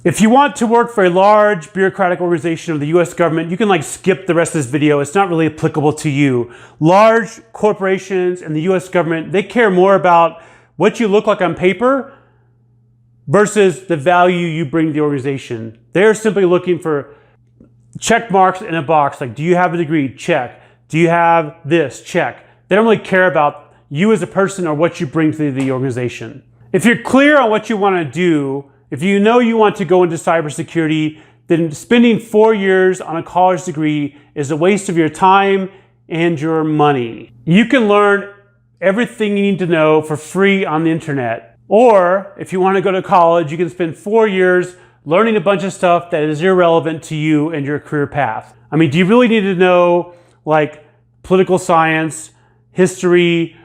If you want to work for a large bureaucratic organization of the US government, you can skip the rest of this video. It's not really applicable to you. Large corporations and the US government, they care more about what you look like on paper versus the value you bring to the organization. They're simply looking for check marks in a box, like, do you have a degree? Check. Do you have this? Check. They don't really care about you as a person or what you bring to the organization. If you're clear on what you want to do, if you know you want to go into cybersecurity, then spending 4 years on a college degree is a waste of your time and your money. You can learn everything you need to know for free on the internet. Or if you want to go to college, you can spend 4 years learning a bunch of stuff that is irrelevant to you and your career path. I mean, do you really need to know political science, history,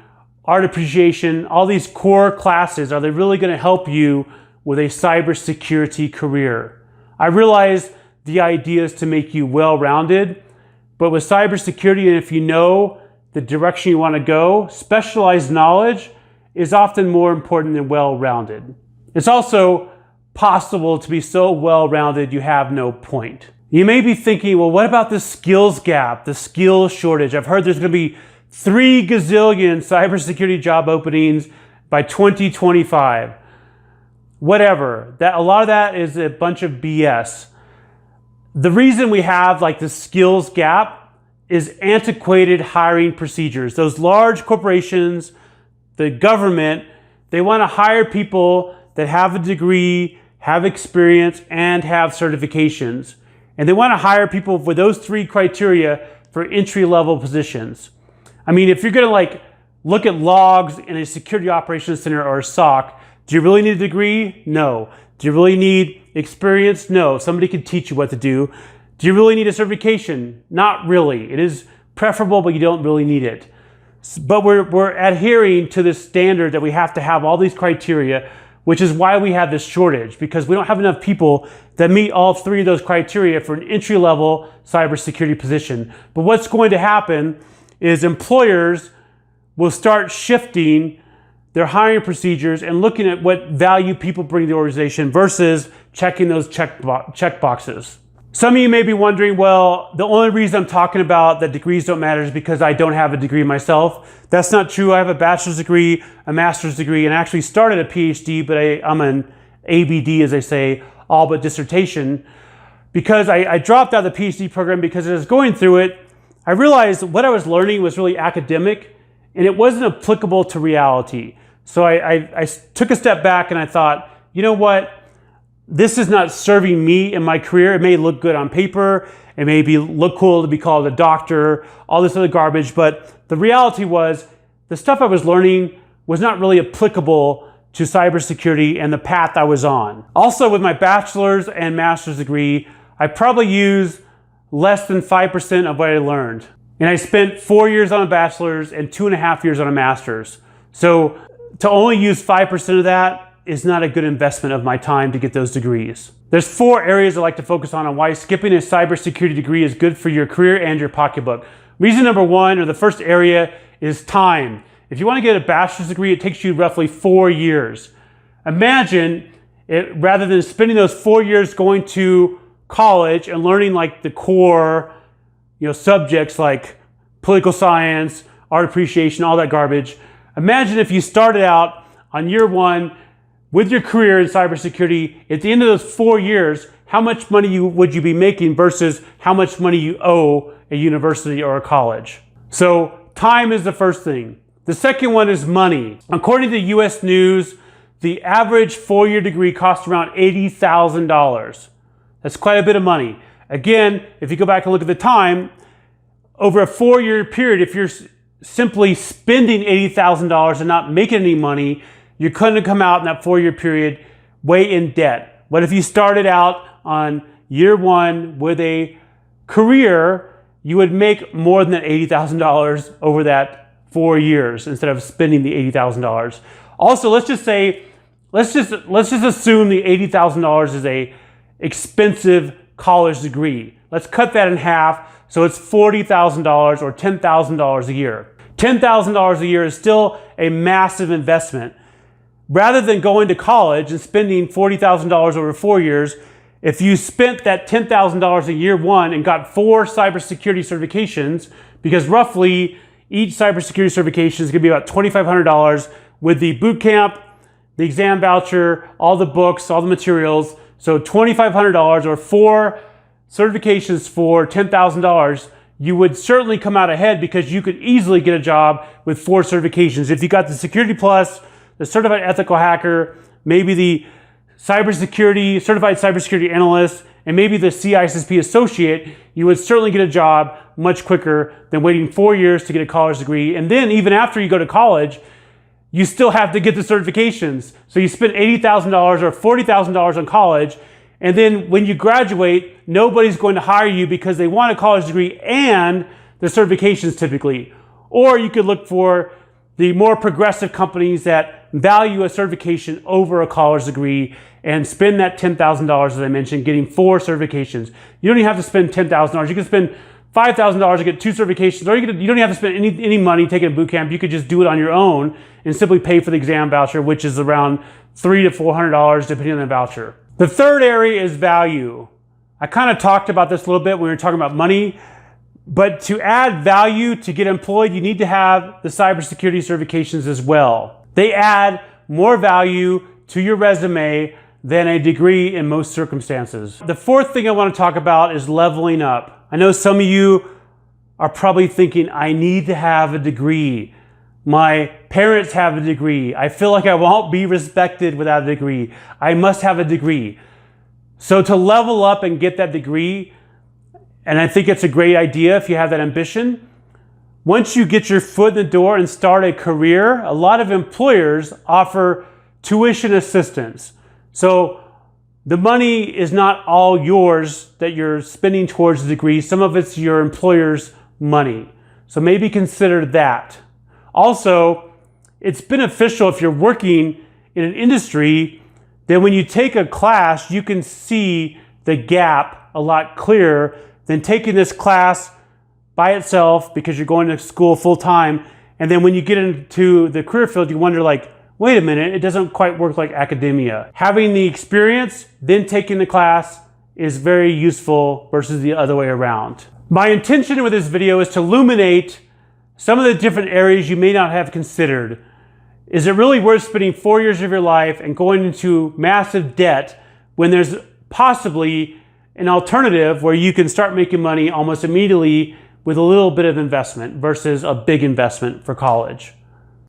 art appreciation, all these core classes? Are they really going to help you with a cybersecurity career? I realize the idea is to make you well-rounded, but with cybersecurity, and if you know the direction you want to go, specialized knowledge is often more important than well-rounded. It's also possible to be so well-rounded you have no point. You may be thinking, well, what about the skills gap, the skills shortage? I've heard there's going to be 3 gazillion cybersecurity job openings by 2025. Whatever. A lot of that is a bunch of BS. The reason we have the skills gap is antiquated hiring procedures. Those large corporations, the government, they want to hire people that have a degree, have experience, and have certifications. And they want to hire people with those 3 criteria for entry-level positions. I mean, if you're going to look at logs in a security operations center or a SOC, do you really need a degree? No. Do you really need experience? No. Somebody can teach you what to do. Do you really need a certification? Not really. It is preferable, but you don't really need it. But we're adhering to this standard that we have to have all these criteria, which is why we have this shortage, because we don't have enough people that meet all 3 of those criteria for an entry-level cybersecurity position. But what's going to happen is employers will start shifting their hiring procedures and looking at what value people bring to the organization versus checking those check boxes. Some of you may be wondering, well, the only reason I'm talking about that degrees don't matter is because I don't have a degree myself. That's not true. I have a bachelor's degree, a master's degree, and actually started a PhD, but I'm an ABD, as they say, all but dissertation. Because I dropped out of the PhD program because as I was going through it, I realized what I was learning was really academic and it wasn't applicable to reality. So I took a step back and I thought, you know what? This is not serving me in my career. It may look good on paper. It may look cool to be called a doctor, all this other garbage. But the reality was the stuff I was learning was not really applicable to cybersecurity and the path I was on. Also, with my bachelor's and master's degree, I probably used less than 5% of what I learned. And I spent 4 years on a bachelor's and 2.5 years on a master's. So to only use 5% of that is not a good investment of my time to get those degrees. There's 4 areas I like to focus on why skipping a cybersecurity degree is good for your career and your pocketbook. Reason number 1, or the first area, is time. If you want to get a bachelor's degree, it takes you roughly 4 years. Imagine rather than spending those 4 years going to college and learning the core, subjects like political science, art appreciation, all that garbage. Imagine if you started out on year 1 with your career in cybersecurity. At the end of those 4 years, how much money would you be making versus how much money you owe a university or a college? So time is the first thing. The second one is money. According to US News, the average 4-year degree costs around $80,000. That's quite a bit of money. Again, if you go back and look at the time, over a 4-year period, if you're simply spending $80,000 and not making any money, you couldn't come out in that 4-year period way in debt. What if you started out on year 1 with a career, you would make more than $80,000 over that 4 years instead of spending the $80,000. Also, let's just assume the $80,000 is a expensive college degree. Let's cut that in half so it's $40,000 or $10,000 a year. $10,000 a year is still a massive investment. rather than going to college and spending $40,000 over 4 years, if you spent that $10,000 in year one and got 4 cybersecurity certifications, because roughly each cybersecurity certification is going to be about $2,500 with the boot camp, the exam voucher, all the books, all the materials. So $2,500 or 4 certifications for $10,000, you would certainly come out ahead because you could easily get a job with 4 certifications. If you got the Security Plus, the Certified Ethical Hacker, maybe the Certified Cybersecurity Analyst, and maybe the CISSP Associate, you would certainly get a job much quicker than waiting 4 years to get a college degree. And then even after you go to college, you still have to get the certifications. So you spend $80,000 or $40,000 on college, and then when you graduate, nobody's going to hire you because they want a college degree and the certifications typically. Or you could look for the more progressive companies that value a certification over a college degree and spend that $10,000, as I mentioned, getting 4 certifications. You don't even have to spend $10,000. You can spend $5,000 to get 2 certifications, or you don't even have to spend any money taking a boot camp. You could just do it on your own and simply pay for the exam voucher, which is around $300 to $400 depending on the voucher. The third area is value. I kind of talked about this a little bit when we were talking about money, but to add value to get employed, you need to have the cybersecurity certifications as well. They add more value to your resume than a degree in most circumstances. The fourth thing I want to talk about is leveling up. I know some of you are probably thinking, I need to have a degree. My parents have a degree. I feel like I won't be respected without a degree. I must have a degree. So to level up and get that degree, and I think it's a great idea if you have that ambition, once you get your foot in the door and start a career, a lot of employers offer tuition assistance. So the money is not all yours that you're spending towards the degree. Some of it's your employer's money. So maybe consider that. Also, it's beneficial if you're working in an industry that when you take a class, you can see the gap a lot clearer than taking this class by itself because you're going to school full time. And then when you get into the career field, you wonder like, wait a minute, it doesn't quite work like academia. Having the experience, then taking the class is very useful versus the other way around. My intention with this video is to illuminate some of the different areas you may not have considered. Is it really worth spending 4 years of your life and going into massive debt when there's possibly an alternative where you can start making money almost immediately with a little bit of investment versus a big investment for college?